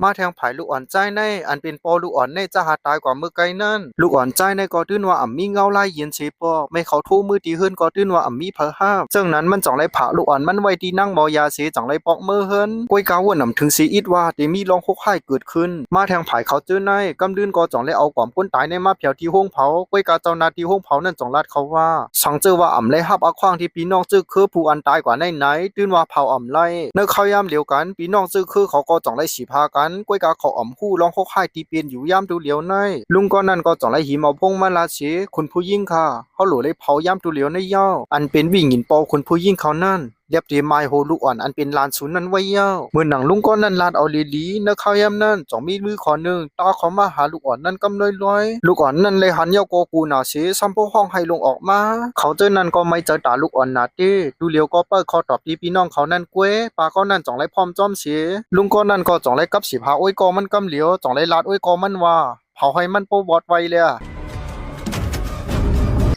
มาแทงไผ่ลูกอ่อนใจในอันเป็นปอลูกอ่อนในจะหาตายกว่าเมื่อไกลนั่นลูกอ่อนใจในก็ตื้นว่าอ่ำมีเงาลายเย็นเสียปอไม่เขาทู่มือตีเฮิรนก็ตื้นว่าอ่ำมีเพอห้ามซึ่งนั้นมันจ่องไรผ่าลูกอ่อนมันไว้ที่นั่งมอยาเสียจ่องไรปอกมือเฮิรนกวยกาวนำถึงสีอิดว่าเตมีลองคุกไข่เกิดขึ้นมาแทงไผ่เขาตื้นในกำดืนก็จ่องไรเอากวามก้นตายในมาเผียวที่ห้องเผากวยกาเจ้านาที่ห้องเผานั่นจ่องลาดเขาว่าสังเจอว่าอ่ำไรฮับอาควางที่ปีน้องจื้อคือผู้อันตายกว่าในไหนตื้นว่าเผาอ่ำไรเนื้อเขายามเหลียวกันปีน้องจื้อคือเขาก็จ่องไรสีพากันกวยกาเขาอ่ำคู่ลองคุกไข่ที่เปลี่ยนอยู่ยามดูเหลียวในลุงก็นั่นก็จ่องไรหิมเอาพงมาลาเชคุณผู้ยิ่งค่ะเขาหลุเลยเผายามดูเหลียวในย่ออันเป็นวิ่งหินปอคุณผู้ยิ่งเขานั่นเรียบเรียมไม้โหลูกอ่อนอันเป็นลานศูนย์นั้นไว้เย้าเมื่อหนังลุงก้อนนั้นลานเอาลีลีเนื้อข้าวยำนั่นจ่องมีมือขอหนึ่งตาเขามาหาลูกอ่อนนั่นกำลอยลูกอ่อนนั่นเลยหันเย้าโกกูหนาเสซัมโพห้องให้ลงออกมาเขาเจอนั่นก็ไม่เจอตาลูกอ่อนนาเต้ดูเหลียวก็เปิดคอตอบดีพี่น้องเขานั่นกวยปาก็นั่นจ่องไรพร้อมจอมเสียลุงก้อนนั่นก็จ่องไรกับสิบหาโอ้ยก็มันกำเหลียวจ่องไรลาดโอ้ยก็มันว่าเผาให้มันโปบอดไว้เลย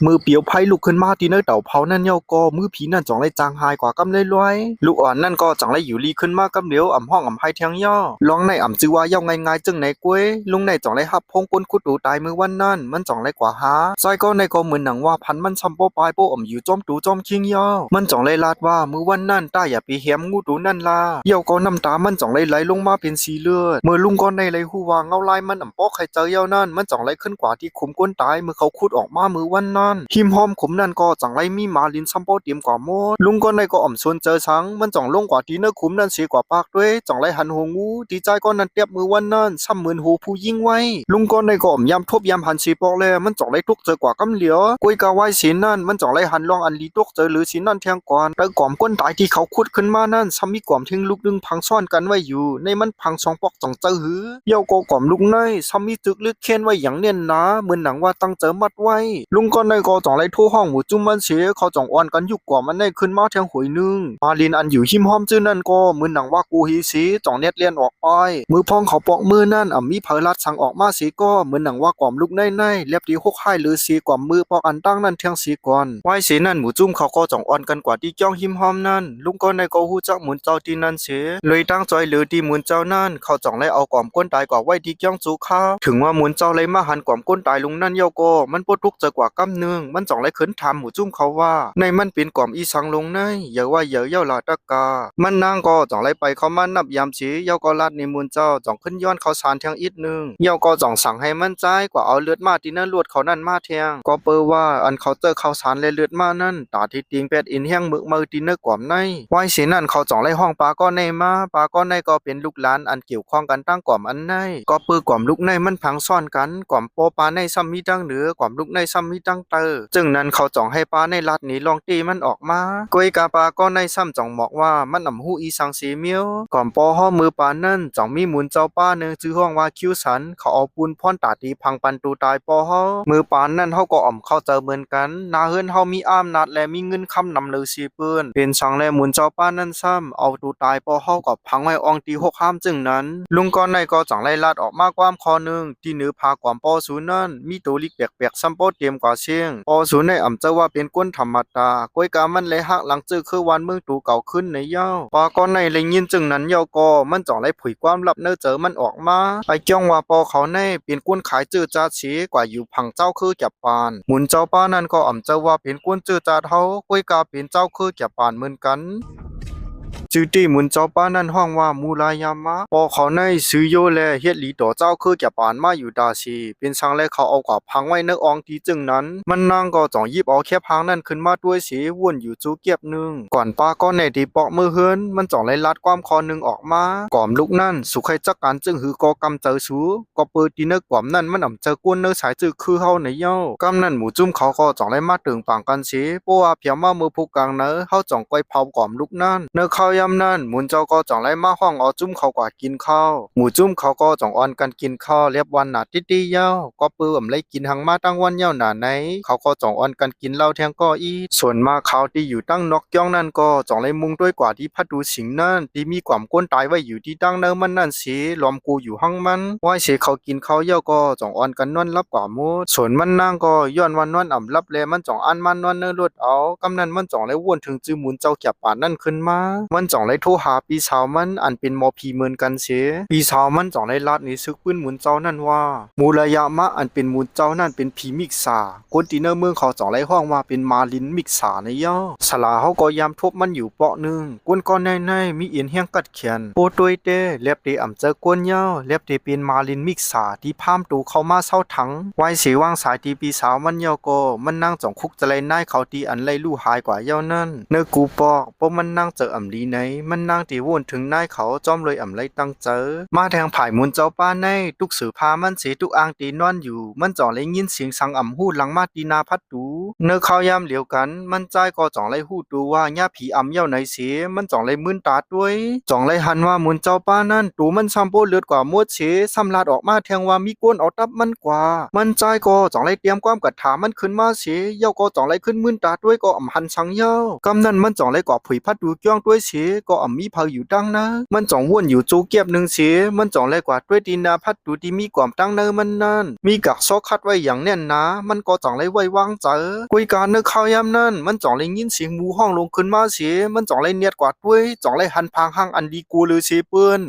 มือเปียวไพ่ลุกขึ้นมาที่เนื้อเต่าเผานั่นเย้าก็มือผีนั่นจ่องไรจางหายกว่ากำเลยรวยลูกอ่อนนั่นก็จ่องไรอยู่ลีขึ้นมากำเหลียวอ่ำห้องอ่ำไพ่เทียงย่อลองในอ่ำจือว่าเย้าง่ายๆจึงในกล้วยลุงในจ่องไรหับพงก้นคุดตูตายมือวันนั่นมันจ่องไรกว่าหาใจก็ในก็เหมือนหนังว่าพันมันชำโปปลายโปอ่ำอยู่จอมตูจอมคิงย่อมันจ่องไรลาดว่ามือวันนั่นตาอย่าไปแหมงูตูนั่นล่ะเย้าก็น้ำตามันจ่องไรไหลลงมาเป็นสีเลือดเมื่อลุงก็ในไรหูว่าเงาลายมันอ่ำปอกใครเจอเย้านั่นมันจ่องไรขึ้นกว่าที่ขุมก้นตายเมื่อเขาขุดออกมามือวันนั่นหิมหอมขมนั่นก็จังไรมีมาลินซัมโปเตรียมกว่าหมดลุงก็ในก็อ่อมชวนเจอช้างมันจ่องลงกว่าที่เนื้อขุมนั่นเสียกว่าปากด้วยจ่องไรหันหัวงูดีใจก็นั่นเตียบมือวันนั่นซ้ำเหมือนหูผู้ยิ่งไว้ลุงก็ในก็อ่อมยำทบยำหันสีปอกเลยมันจ่องไรทุกเจอกว่ากำเหลียวกุยกาไว้สีนั่นมันจ่องไรหันลองอันลีตุกเจอหรือสีนั่นเทียงก่อนแต่ก่อมก้นตายที่เขาขุดขึ้นมานั่นซ้ำมีก่อมทิ้งลูกดึงพังซ่อนกันไว้อยู่ในมันพังสองปอกจ่องเจอหือเย้าก็ก่อมลุงในซ้ำมีตึกลึกเค้นไว้อย่างเนียนหนาเหมือนหนังว่าตั้งเจอมัดไว้ลุงก็ในก็จ่องไรทั่วห้องหมู่จุ้มมันเสียเขาจ่องอ่อนกันยุกกว่ามันได้ขึ้นมาเทียงหวยนึงมาลินอันอยู่หิมห้อมจื้อนั่นก็เหมือนหนังว่ากูฮีสีจ่องเน็ตเลียนออกไปมือพองเขาปอกมือนั่นมีเผยลัดสั่งออกมาสีก็เหมือนหนังว่ากล่อมลุกในเรียบดีหกให้หรือสีกล่อมมือปอกอันตั้งนั่นเทียงสีก่อนไว้สีนั่นหมู่จุ้มเขาก็จ่องอ่อนกันกว่าที่จ้องหิมห้อมนั่นลุงก็ในก็ฮู้จักหมุนเจ้าที่นั่นเสียเลยตั้งใจหรือที่หมุนเจ้านั่นเขาจ่องเลยเอากล่อมก้นตายกว่าไว้ที่จ้องจูข้าถึงว่าหมุนเจ้าเลยมาหันกล่อมก้นตายลุงนั่นเยาโกมันปวดทุกข์เจอกว่ากำเนืองมันจ่องเลยขึ้นทำหมู่จุ้มเขาว่าในมันเป็นกล่อมอีสังลงในอย่าว่าเยอะเย้าลาตะกามันนางก็จ่องเลยไปเขามันนับยามสีเยาก็ลาดในหมุนเจ้าจ่องขึ้นย้อนเขาสารเทียงอีกนึงเยาก็จ่องสั่งให้มันใจกว่าเอาเลือดมาที่นั่นลวดเขานั่นมาเทียงก็เปอว่าอันเขาเจอเขาสารเลยเลือดมานั่นตาที่ติงเป็ดอินแห้งมึกมือที่เนื้อกล่อมในไว้สีนั่นเขาจ่องเลยห้องปลาก็ในมาปลาก็ในก็เป็นลูกหลานอันเกี่ยวข้องกันตั้งกล่อมอันในก็เปือกล่อมลูกในมันพังซ่อนกันกล่อมโปปลาในซ้ำมีตั้งเหนือกล่อมลูกในซ้ำมีตั้งเตอจึงนั้นเขาจ่องให้ปลาในลัดหนีลองตีมันออกมากวยกาปลาก็ในซ้ำจ่องบอกว่ามันหูอีสังสีเมียวก่อมปอห้อมือปานั่นจ่องมีหมุนเจ้าป้าหนึ่งชื่อห้องว่าคิวสันเขาเอาปูนพ่อนตาตีพังปันตูตายปอห้อมือปานนั่นเขาก็อ่อมเข้าเจอเหมือนกันนาเฮือนเขามีอ้ามนัดและมีเงินคำนำเลยสีปืนเป็นช่างและหมุนเจ้าป้านั่นซ้ำเอาตูตายปอห้อกับพังไว้อองตีหกห้ามจึงนั้นลุงก้อนในก็จ่องไล่ลาดออกมากความคอหนึ่งที่เหนือพากวามปอศูนย์นั่นมีตัวลิกแปลกๆซ้ำปอเตรียมกว่าเชียงปอศูนย์ในอ่ำเจ้าว่าเป็นก้นธรรมดากวยกามันเลยหักหลังจื้อคือวันเมืองตูเก่าขึ้นในเย้าปอก้อนในเลยยินจึงนั้นเย้าก็มันจ่องไล่ผุยความลับเนื้อเจอมันออกมาไอ้จ้องว่าปอเขาในเป็นก้นขายจื้อจ้าชีกว่าอยู่พังเจ้าคือแก่ปานหมุนเจ้าป้านั่นก็อ่ำเจ้าว่าเป็นก้นจื้อจ้าเฮากวยกาเป็นเจ้าคือแก่ปานเหมือนกันจื้อที่หมุนเจ้าป้านั่นห้องว่ามูลายามะปอเขาในซื้อโยแลเฮ็ดหลีต่อเจ้าคือแก่ปานมาอยู่ดาชีเป็นช่างและเขาเอากว่าพังไว้เนื้ออองที่จึงนั้นมันนางก็จ่องยิบเอาแค่พังนั่นขึ้นมาด้วยสีวนอยู่จูเก็บหนึ่งก่อนป้าก็ในที่ปอกมือเฮือนมันจ่องเลยลัดความคอหนึ่งออกมาก่อมลุกนั่นสุขให้จักการจึงหือก็กำเจอสูก็เปิดที่เนื้อกล่อมนั่นมันอ่ำเจอก้นเนื้อสายจื้อคือเฮาในเย้ากำนั่นหมูจุ้มเขาก็จ่องเลยมาถึงปังกันสีเพราะว่าเพียงมามือผู้กลางเนื้อเฮาจ่องก้อยเผาก่อมลุกนั่นเนื้อข้าวยำนั่นหมุนเจ้าก็จ่องเลยมาห้องเอาจุ้มเขากว่ากินข้าวหมูจุ้มเขาก็จ่องอ่อนกันกินข้าวเรียบวันหนาติตีเย้าก็เปื่อมเลยกินหังมาตั้งวันเย้าหนาไหนเขาก็จ่องอ่อนกันกินเหล้าแทงก็อีส่วนมาเขาที่อยู่ตั้งนอกย่องนั่นก็จ่องเลยมุงด้วยกว่าที่พัดดูสิงนั่นที่มีความก้นตายไว้อยู่ที่ตั้งเนื้อมันนั่นสีล้อมกูอยู่ห้องมันไหวเสียเขากินข้าวเย้าก็จ่องอ่อนกันนอนรับกว่ามูดส่วนมันนั่งก็ย้อนวันนอนอ่ำรับแลมันจ่องอันมันนอนเนื้อรดเอากำนั้นมันจ่องเลยวนถึงจื้อหมุนเจ้าแก่ป่านนั่นขึ้นมามัน จ่องเลยโทรหาปีสาวมันอันเป็นหมอผีเหมือนกันเสียปีสาวมันจ่องเลยลาดในซึกปืนหมุนเจ้านั่นว่ามูลยามะอันเป็นหมุนเจ้านั่นเป็นผีมิกษาคนที่เนอเมืองเขาจ่องเลยห้องว่าเป็นมาลินมิกษาในย่อสลาเขาก็ยามทบมันอยู่เปาะหนึ่งกวนก้อนในมีเอียนเฮียงกัดเขียนโปตวยเตเล็บเดอ่ำเจอกวนย่อเล็บเดเป็นมาลินมิกษาที่พามตูเข้ามาเศร้าถังไว้เสียวางสายตีปีสาวมันย่อก็มันนั่งจ่องคุกจะเลยนายเขาตีอันไล่ลู่หายกว่าย่อนั่นเนื้อกูปอกเพราะมันนั่งเจออ่ำลีไหนมันนั่งตีวนถึงนายเขาจอมเลยอ่ำไล่ตั้งเจอมาแทงผายมุนเจ้าป้าในตุกสือพามันเสียตุกอ่างตีนอนอยู่มันจ่องเลยยินเสียงสังอ่ำหูหลังมาตีนาพัดดูเนื้อเขายามเหลียวกันมันใจก็จ่องเลยหูดูว่าญาผีอ่ำเย่าไหนเสียมันจ่องเลยมึนตาด้วยจ่องเลยหันว่ามุนเจ้าป้านั่นตูมันซ้ำโบเลือดกว่ามวดเสียซ้ำลาดออกมาแทงว่ามีก้นเอาตับมันกว่ามันใจก็จ่องเลยเตรียมความกัดถามันขึ้นมาเสียเย่าก็จ่องเลยขึ้นมึนตาด้วยก็อ่ำหันสังเย่ากำนั้นมันจ่องเลยก่อผุยพัดดูจ้องด้วยเสียก็อ่ำมีเผาอยู่ดังนะมันจ่องวนอยู่จูเก็บหนึ่งเสียมันจ่องเลยกว่าด้วยตีนาพัดดูที่มีความตั้งเนอมันนั่นมีกักซอกคัดไว้อย่างแน่นหนามันก็จ่องเลยไว้วางเจอกุยการเนื้อข้าวยามนั่นมันจ่องเลยยินเสียงหมูห้องลงขึ้นมาเสียมันจ่องเลยเนียดกว่าด้วยจ่องเลยหันพางห้างอันดีกูเลยเสียเปื้อน